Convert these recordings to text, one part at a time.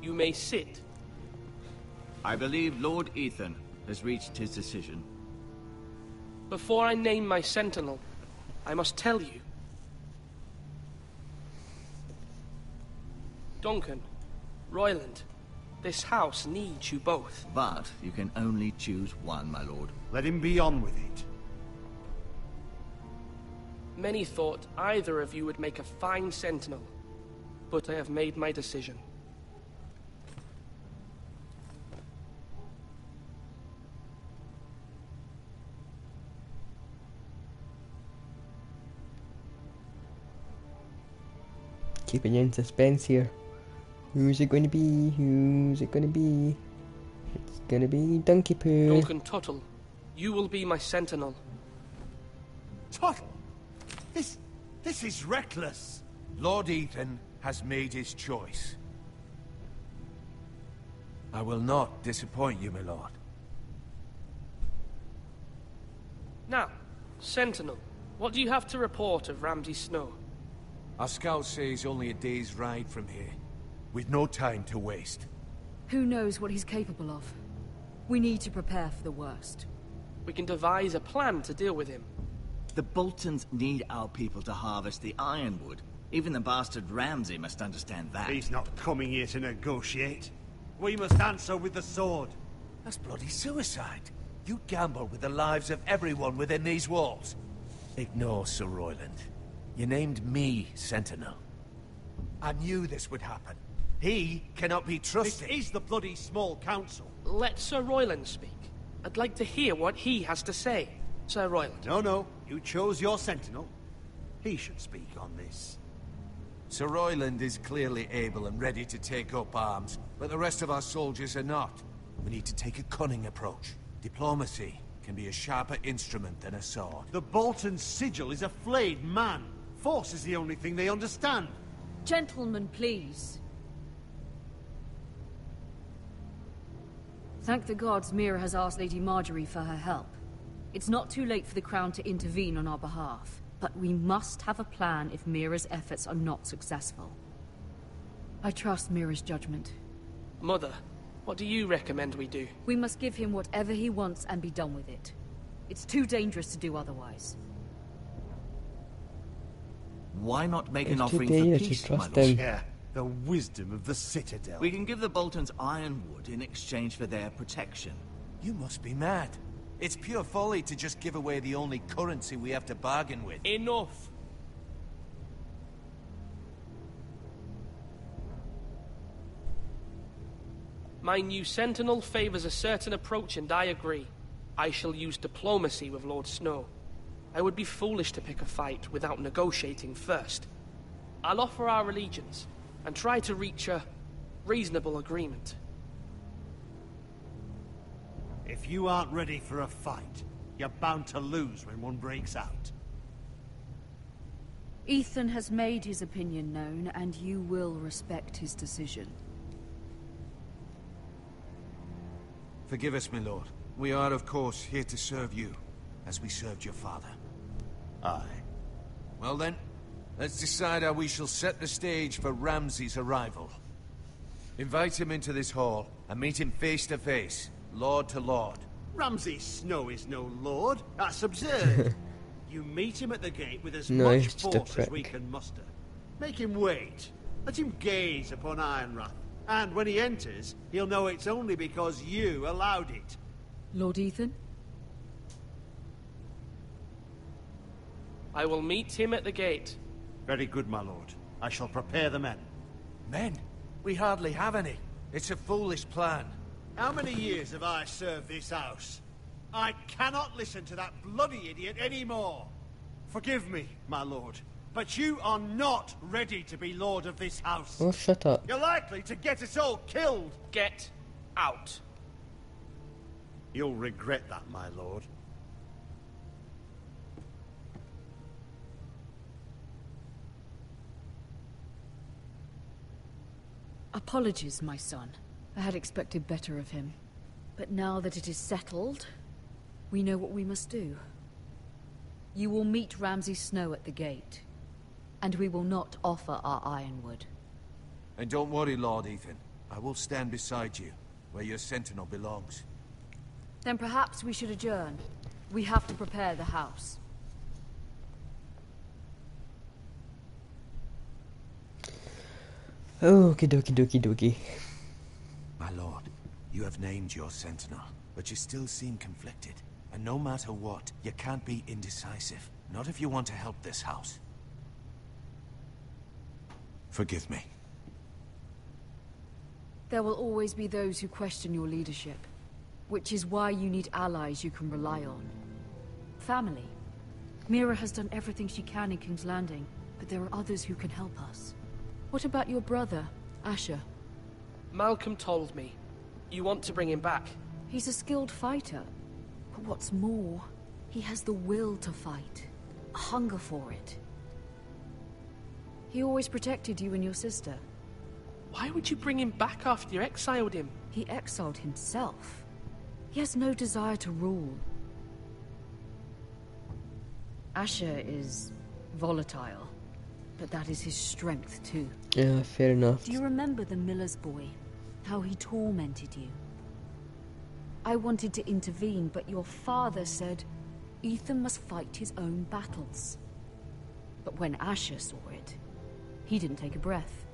You may sit. I believe Lord Ethan has reached his decision. Before I name my sentinel, I must tell you. Duncan, Royland, this house needs you both. But you can only choose one, my lord. Let him be on with it. Many thought either of you would make a fine sentinel, but I have made my decision. Keeping you in suspense here. Who's it going to be? Who's it going to be? It's going to be Donkey Poo. Duncan Tuttle, you will be my sentinel. Tuttle! This is reckless. Lord Ethan has made his choice. I will not disappoint you, my lord. Now, sentinel, what do you have to report of Ramsay Snow? Our scouts say he's only a day's ride from here. We've no time to waste. Who knows what he's capable of? We need to prepare for the worst. We can devise a plan to deal with him. The Boltons need our people to harvest the ironwood. Even the bastard Ramsay must understand that. He's not coming here to negotiate. We must answer with the sword. That's bloody suicide. You gamble with the lives of everyone within these walls. Ignore Sir Royland. You named me Sentinel. I knew this would happen. He cannot be trusted. This is the bloody small council. Let Sir Royland speak. I'd like to hear what he has to say. Sir Royland. No. You chose your sentinel. He should speak on this. Sir Royland is clearly able and ready to take up arms, but the rest of our soldiers are not. We need to take a cunning approach. Diplomacy can be a sharper instrument than a sword. The Bolton sigil is a flayed man. Force is the only thing they understand. Gentlemen, please. Thank the gods Mira has asked Lady Marjorie for her help. It's not too late for the Crown to intervene on our behalf, but we must have a plan if Mira's efforts are not successful. I trust Mira's judgment. Mother, what do you recommend we do? We must give him whatever he wants and be done with it. It's too dangerous to do otherwise. Why not make an It's too offering for dangerous peace, to my trust lord? him. Yeah, the wisdom of the Citadel. We can give the Boltons ironwood in exchange for their protection. You must be mad. It's pure folly to just give away the only currency we have to bargain with. Enough! My new sentinel favors a certain approach, and I agree. I shall use diplomacy with Lord Snow. I would be foolish to pick a fight without negotiating first. I'll offer our allegiance, and try to reach a reasonable agreement. If you aren't ready for a fight, you're bound to lose when one breaks out. Ethan has made his opinion known, and you will respect his decision. Forgive us, my lord. We are, of course, here to serve you, as we served your father. Aye. Well then, let's decide how we shall set the stage for Ramsay's arrival. Invite him into this hall, and meet him face to face, lord to lord. Ramsay Snow is no lord. That's absurd. You meet him at the gate with as No, much he's just a force as we prick. can muster. Make him wait. Let him gaze upon Ironrath. And when he enters, he'll know it's only because you allowed it. Lord Ethan? I will meet him at the gate. Very good, my lord. I shall prepare the men. Men? We hardly have any. It's a foolish plan. How many years have I served this house? I cannot listen to that bloody idiot anymore. Forgive me, my lord, but you are not ready to be lord of this house. Oh, shut up. You're likely to get us all killed. Get out. You'll regret that, my lord. Apologies, my son. I had expected better of him. But now that it is settled, we know what we must do. You will meet Ramsay Snow at the gate, and we will not offer our ironwood. And don't worry, Lord Ethan. I will stand beside you, where your sentinel belongs. Then perhaps we should adjourn. We have to prepare the house. Okie dokie dokie dokie. My lord, you have named your sentinel, but you still seem conflicted. And no matter what, you can't be indecisive. Not if you want to help this house. Forgive me. There will always be those who question your leadership, which is why you need allies you can rely on. Family. Mira has done everything she can in King's Landing, but there are others who can help us. What about your brother, Asher? Malcolm told me. You want to bring him back. He's a skilled fighter. But what's more, he has the will to fight. A hunger for it. He always protected you and your sister. Why would you bring him back after you exiled him? He exiled himself. He has no desire to rule. Asher is volatile, but that is his strength too. Yeah, fair enough. Do you remember the miller's boy? How he tormented you? I wanted to intervene, but your father said Ethan must fight his own battles. But when Asher saw it, he didn't take a breath.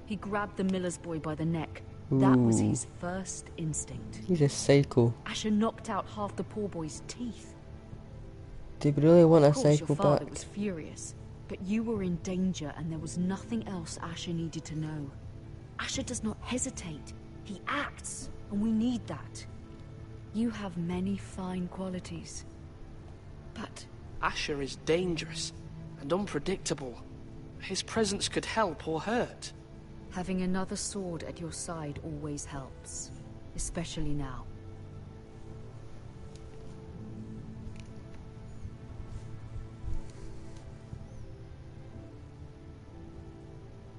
He grabbed the miller's boy by the neck. That was Ooh. his first instinct. He's a psycho. Asher knocked out half the poor boy's teeth. Do you really want a Of course, your psycho father back? was furious, but you were in danger and there was nothing else Asher needed to know. Asher does not hesitate. He acts, and we need that. You have many fine qualities, but Asher is dangerous and unpredictable. His presence could help or hurt. having another sword at your side always helps, especially now.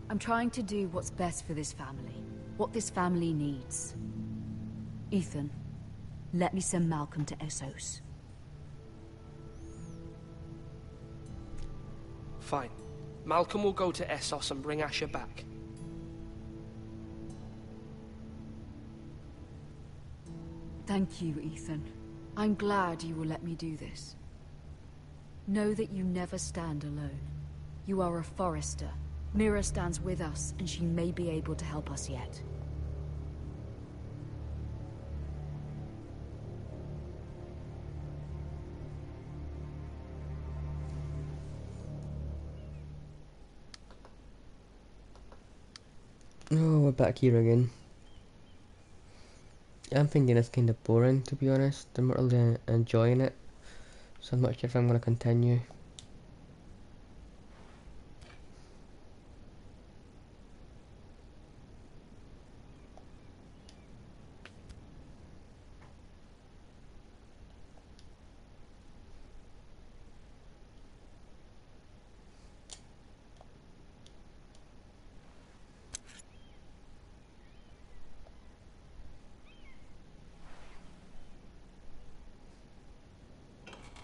I'm trying to do what's best for this family, what this family needs. Ethan, let me send Malcolm to Essos. Fine. Malcolm will go to Essos and bring Asher back. Thank you, Ethan. I'm glad you will let me do this. Know that you never stand alone. You are a Forrester. Mira stands with us, and she may be able to help us yet. Oh, we're back here again. I'm thinking it's kind of boring, to be honest. I'm not really enjoying it, so I'm not sure if I'm going to continue.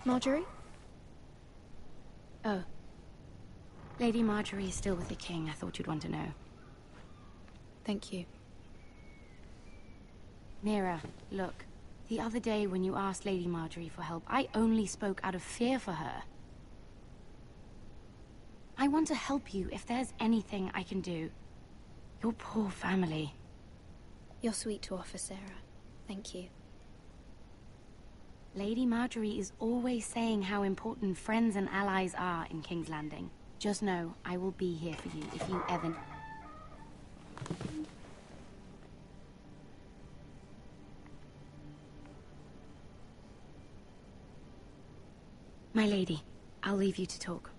Marjorie? Oh. Lady Marjorie is still with the king. I thought you'd want to know. Thank you. Mira, look. The other day when you asked Lady Marjorie for help, I only spoke out of fear for her. I want to help you if there's anything I can do. Your poor family. You're sweet to offer, Sarah. Thank you. Lady Marjorie is always saying how important friends and allies are in King's Landing. Just know, I will be here for you if you ever... My lady, I'll leave you to talk.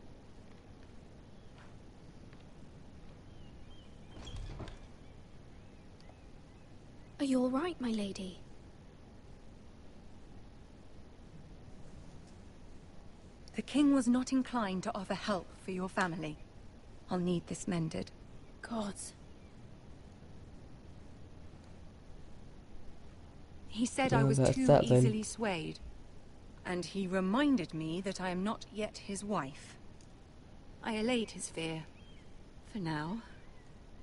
Are you all right, my lady? The king was not inclined to offer help for your family. I'll need this mended. Gods. He said Oh, I was that's too that then. easily swayed. And he reminded me that I am not yet his wife. I allayed his fear. For now.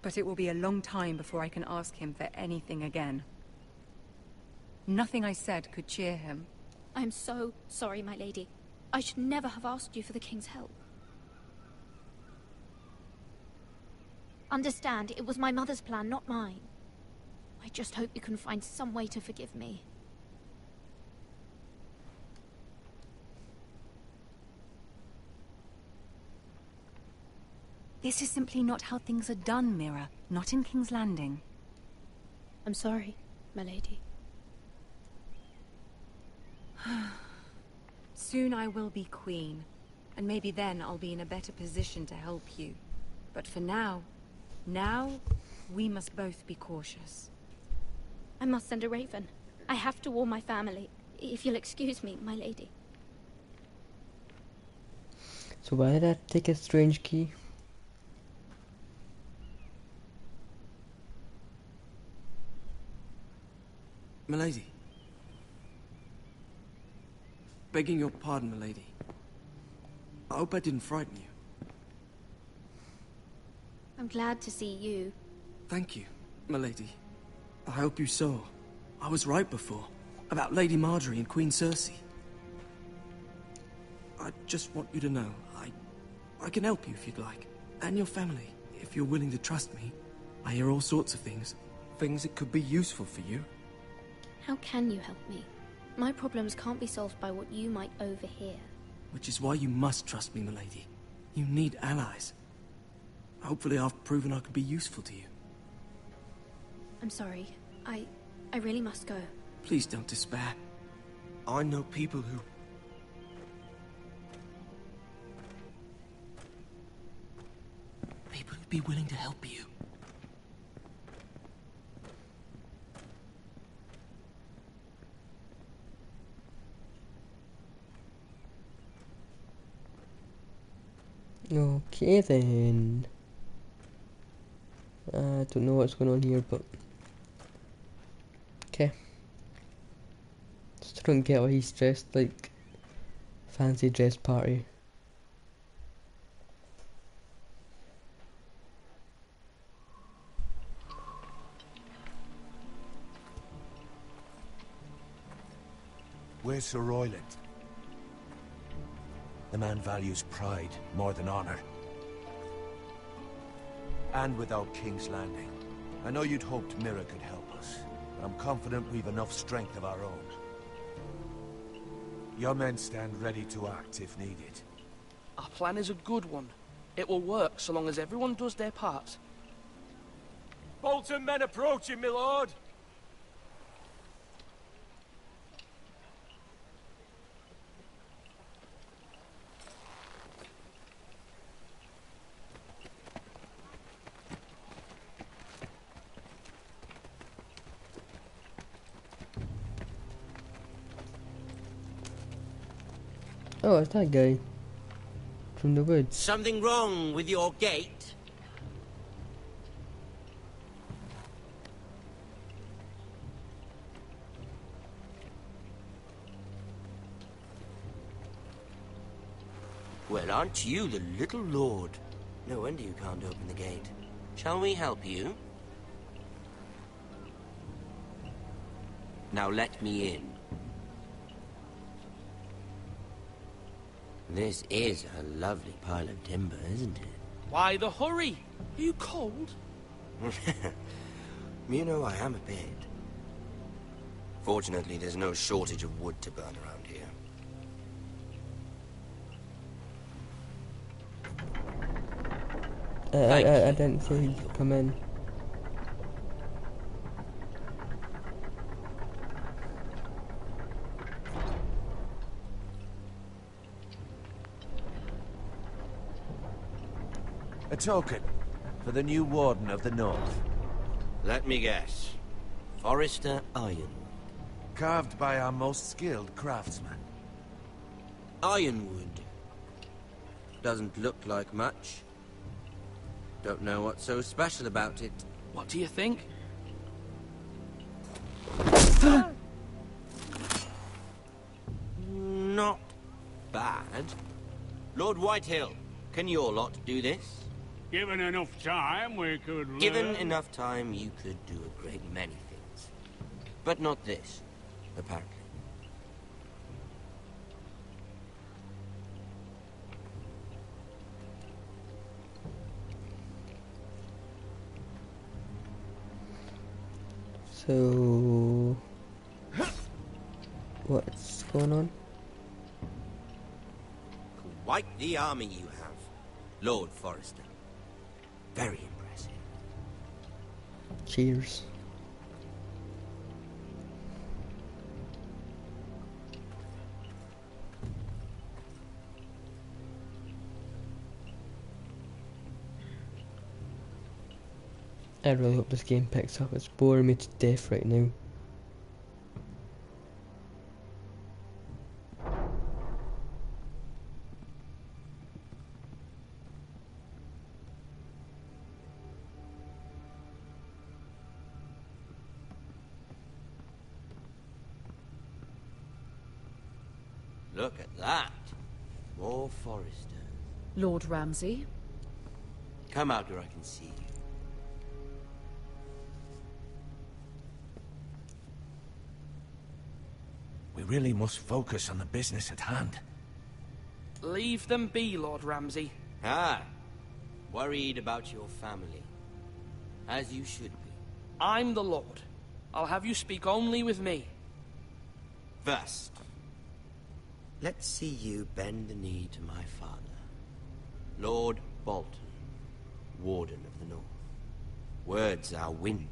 But it will be a long time before I can ask him for anything again. Nothing I said could cheer him. I'm so sorry, my lady. I should never have asked you for the king's help. Understand, it was my mother's plan, not mine. I just hope you can find some way to forgive me. This is simply not how things are done, Mira. Not in King's Landing. I'm sorry, my lady. Soon I will be queen, and maybe then I'll be in a better position to help you. But for now, we must both be cautious. I must send a raven. I have to warn my family. If you'll excuse me, my lady. So why did I take a strange key? Milady. Begging your pardon, milady. I hope I didn't frighten you. I'm glad to see you. Thank you, milady. I hope you saw. I was right before. About Lady Marjorie and Queen Cersei. I just want you to know, I can help you if you'd like. And your family, if you're willing to trust me. I hear all sorts of things. Things that could be useful for you. How can you help me? My problems can't be solved by what you might overhear. Which is why you must trust me, milady. You need allies. Hopefully I've proven I could be useful to you. I'm sorry. I really must go. Please don't despair. I know people who... People who'd be willing to help you. Okay then. I don't know what's going on here, but okay. Just don't get why he's dressed like fancy dress party. Where's Sir Royland? The man values pride more than honor. And without King's Landing, I know you'd hoped Mira could help us, but I'm confident we've enough strength of our own. Your men stand ready to act if needed. Our plan is a good one. It will work so long as everyone does their part. Bolton men approaching, my lord! Oh, it's that guy from the woods. Something wrong with your gate? Well, aren't you the little lord? No wonder you can't open the gate. Shall we help you? Now let me in. This is a lovely pile of timber, isn't it? Why the hurry? Are you cold? You know I am a bit. Fortunately, there's no shortage of wood to burn around here. I didn't say he'd come in. A token for the new Warden of the North. Let me guess. Forrester Ironwood. Carved by our most skilled craftsman. Ironwood. Doesn't look like much. Don't know what's so special about it. What do you think? Not bad. Lord Whitehill, can your lot do this? Given enough time, we could learn. Given enough time, you could do a great many things. But not this, apparently. So, what's going on? Quite the army you have, Lord Forrester. Very impressive. Cheers. I really hope this game picks up. It's boring me to death right now. Look at that. More Forrester. Lord Ramsay? Come out where I can see you. We really must focus on the business at hand. Leave them be, Lord Ramsay. Ah, worried about your family. As you should be. I'm the Lord. I'll have you speak only with me. First, let's see you bend the knee to my father, Lord Bolton, Warden of the North. Words are wind.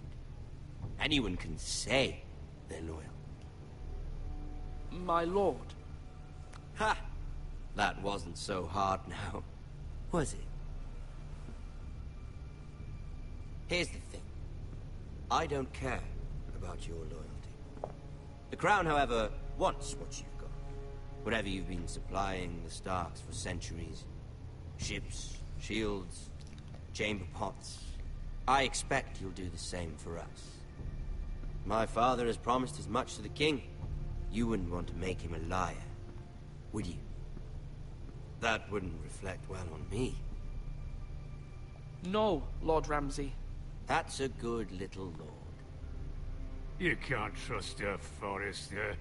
Anyone can say they're loyal. My lord. Ha! That wasn't so hard now, was it? Here's the thing. I don't care about your loyalty. The Crown, however, wants what you've got. Whatever you've been supplying the Starks for centuries. Ships, shields, chamber pots. I expect you'll do the same for us. My father has promised as much to the king. You wouldn't want to make him a liar, would you? That wouldn't reflect well on me. No, Lord Ramsay. That's a good little lord. You can't trust her, Forrester.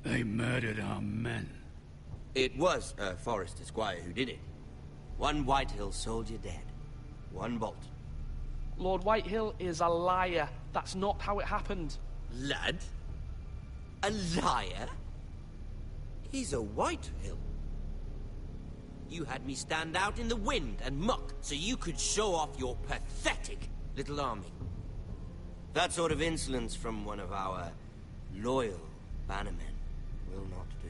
They murdered our men. It was Forrester Squire who did it. One Whitehill soldier dead. One Bolton. Lord Whitehill is a liar. That's not how it happened. Lad? A liar? He's a Whitehill. You had me stand out in the wind and muck so you could show off your pathetic little army. That sort of insolence from one of our loyal bannermen will not do.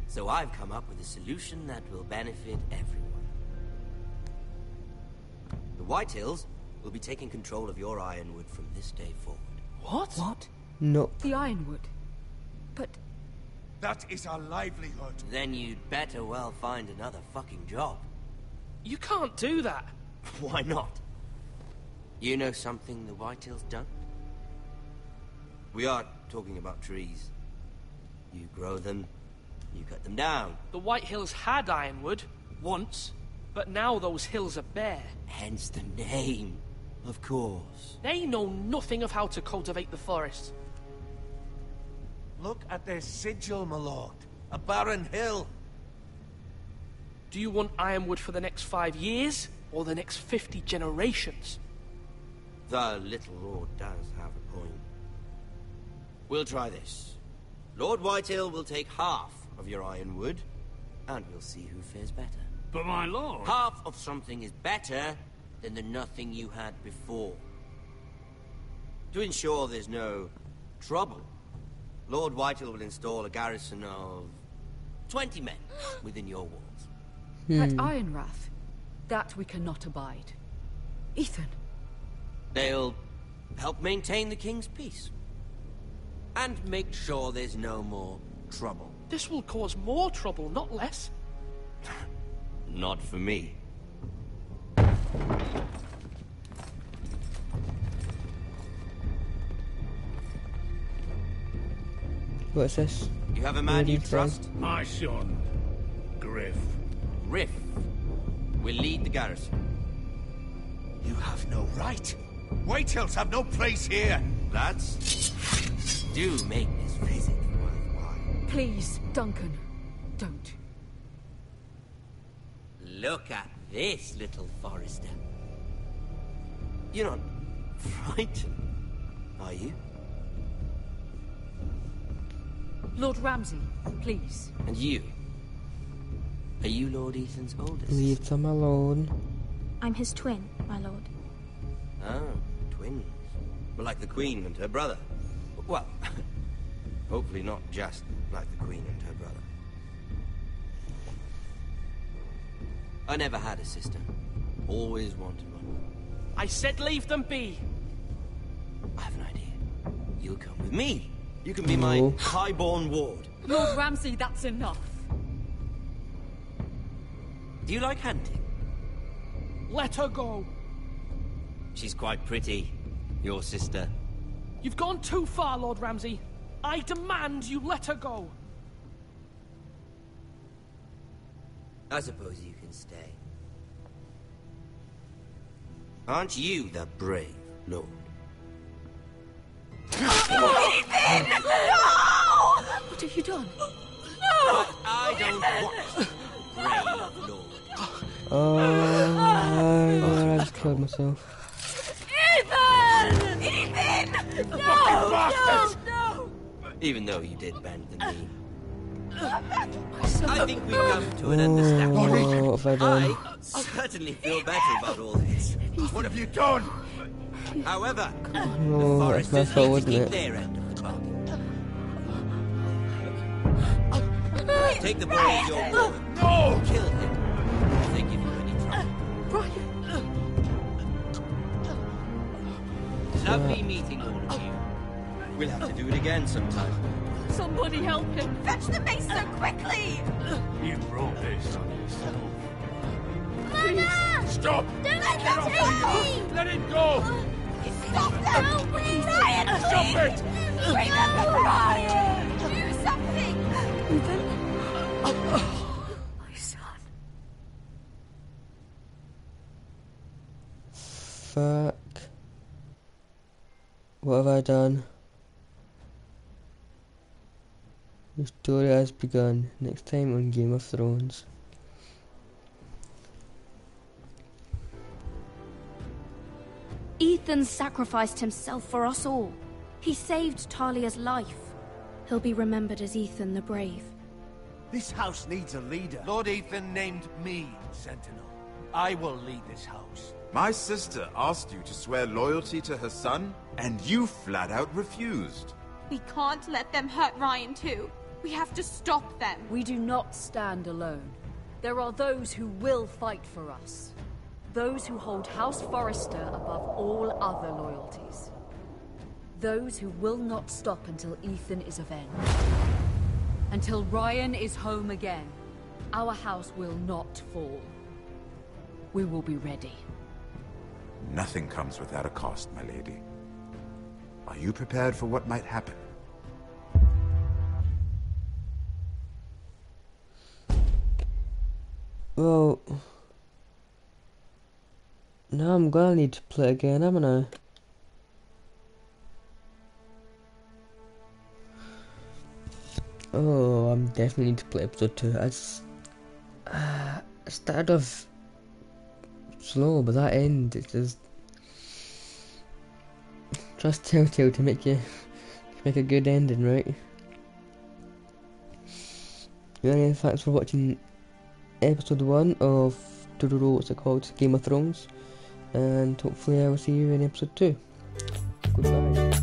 So I've come up with a solution that will benefit everyone. The Whitehills will be taking control of your Ironwood from this day forward. What? What? No. The Ironwood? But... That is our livelihood. Then you'd better well find another fucking job. You can't do that. Why not? You know something the Whitehills don't? We are talking about trees. You grow them, you cut them down. The Whitehills had Ironwood, once, but now those hills are bare. Hence the name, of course. They know nothing of how to cultivate the forest. Look at their sigil, my lord. A barren hill. Do you want Ironwood for the next 5 years, or the next 50 generations? The little lord does have a point. We'll try this. Lord Whitehill will take half of your Ironwood, and we'll see who fares better. But my lord... Half of something is better than the nothing you had before. To ensure there's no trouble, Lord Whitehill will install a garrison of 20 men within your walls. At Ironrath, that we cannot abide. Ethan. They'll help maintain the king's peace. And make sure there's no more trouble. This will cause more trouble, not less. Not for me. What's this? You have a man you Ready, friend? trust? My son, Griff. Griff. We'll lead the garrison. You have no right. Whitehills have no place here. Lads, do make this visit worthwhile. Please, Duncan, don't. Look at this, little Forrester. You're not frightened, are you? Lord Ramsay, please. And you? Are you Lord Ethan's oldest? Leave them alone. I'm his twin, my lord. Oh, twins. Well, like the Queen and her brother. Well, hopefully not just like the Queen and her brother. I never had a sister. Always wanted one. I said leave them be. I have an idea. You'll come with me. You can be my highborn ward. Lord Ramsay, that's enough. Do you like hunting? Let her go. She's quite pretty, your sister. You've gone too far, Lord Ramsay. I demand you let her go. I suppose you can stay. Aren't you the brave lord? Ethan! No! What have you done? No! I don't want brave lord. Oh my god, I just killed myself. Ethan! Ethan! No! No! Even though you did bend the knee. I think we've come to an understanding. What have I done? I certainly feel better about all this. What have you done? However, No, that's my fault, wasn't keep it? their end of the bargain. Take the boy as your ward. No! Kill him if they give you any trouble. Lovely meeting all of you. We'll have to do it again sometime. Somebody help him! Fetch the mace so quickly! You brought this on yourself. Mama! Stop! Don't let them take me! Let it go! Stop them! No, please! Ryan, Stop please! it! Remember Ryan! Do something! My son. Fuck. What have I done? The story has begun. Next time on Game of Thrones. Ethan sacrificed himself for us all. He saved Talia's life. He'll be remembered as Ethan the Brave. This house needs a leader. Lord Ethan named me Sentinel. I will lead this house. My sister asked you to swear loyalty to her son, and you flat out refused. We can't let them hurt Ryan too. We have to stop them. We do not stand alone. There are those who will fight for us. Those who hold House Forrester above all other loyalties. Those who will not stop until Ethan is avenged. Until Ryan is home again, our house will not fall. We will be ready. Nothing comes without a cost, my lady. Are you prepared for what might happen? Well, now I'm gonna need to play again, haven't I? Oh, I'm definitely need to play episode 2. I started off slow, but that end, it just trust Telltale to make a good ending, right? Anyway, thanks for watching episode 1 of what's it called? Game of Thrones, and hopefully I will see you in episode 2. Goodbye.